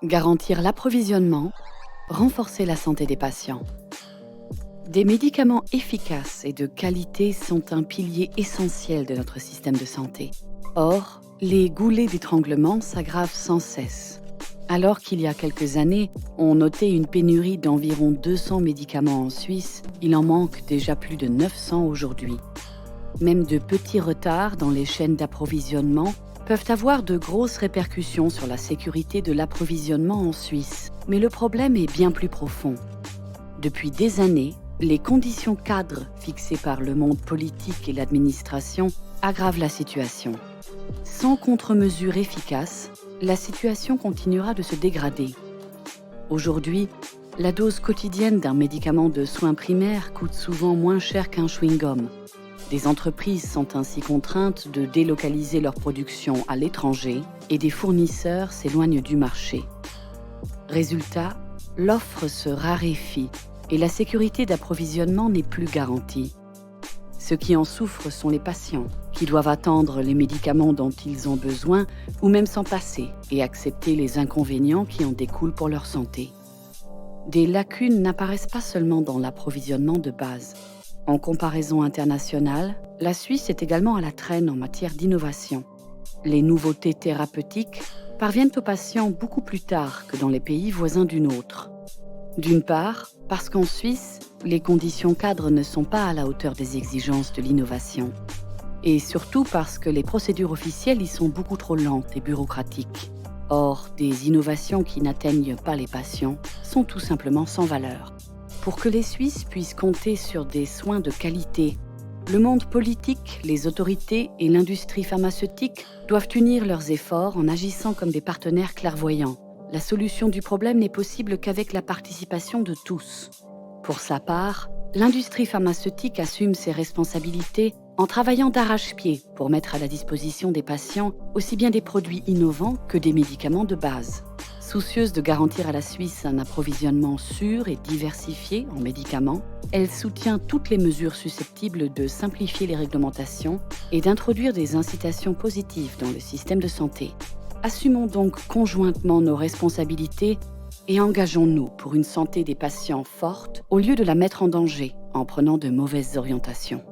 garantir l'approvisionnement, renforcer la santé des patients. Des médicaments efficaces et de qualité sont un pilier essentiel de notre système de santé. Or, les goulets d'étranglement s'aggravent sans cesse. Alors qu'il y a quelques années, on notait une pénurie d'environ 200 médicaments en Suisse, il en manque déjà plus de 900 aujourd'hui. Même de petits retards dans les chaînes d'approvisionnement peuvent avoir de grosses répercussions sur la sécurité de l'approvisionnement en Suisse. Mais le problème est bien plus profond. Depuis des années, les conditions cadres fixées par le monde politique et l'administration aggravent la situation. Sans contre-mesures efficaces, la situation continuera de se dégrader. Aujourd'hui, la dose quotidienne d'un médicament de soins primaires coûte souvent moins cher qu'un chewing-gum. Des entreprises sont ainsi contraintes de délocaliser leur production à l'étranger et des fournisseurs s'éloignent du marché. Résultat, l'offre se raréfie et la sécurité d'approvisionnement n'est plus garantie. Ceux qui en souffrent sont les patients, qui doivent attendre les médicaments dont ils ont besoin ou même s'en passer et accepter les inconvénients qui en découlent pour leur santé. Des lacunes n'apparaissent pas seulement dans l'approvisionnement de base. En comparaison internationale, la Suisse est également à la traîne en matière d'innovation. Les nouveautés thérapeutiques parviennent aux patients beaucoup plus tard que dans les pays voisins du nôtre. D'une part, parce qu'en Suisse, les conditions cadres ne sont pas à la hauteur des exigences de l'innovation. Et surtout parce que les procédures officielles y sont beaucoup trop lentes et bureaucratiques. Or, des innovations qui n'atteignent pas les patients sont tout simplement sans valeur. Pour que les Suisses puissent compter sur des soins de qualité, le monde politique, les autorités et l'industrie pharmaceutique doivent unir leurs efforts en agissant comme des partenaires clairvoyants. La solution du problème n'est possible qu'avec la participation de tous. Pour sa part, l'industrie pharmaceutique assume ses responsabilités en travaillant d'arrache-pied pour mettre à la disposition des patients aussi bien des produits innovants que des médicaments de base. Soucieuse de garantir à la Suisse un approvisionnement sûr et diversifié en médicaments, elle soutient toutes les mesures susceptibles de simplifier les réglementations et d'introduire des incitations positives dans le système de santé. Assumons donc conjointement nos responsabilités et engageons-nous pour une santé des patients forte au lieu de la mettre en danger en prenant de mauvaises orientations.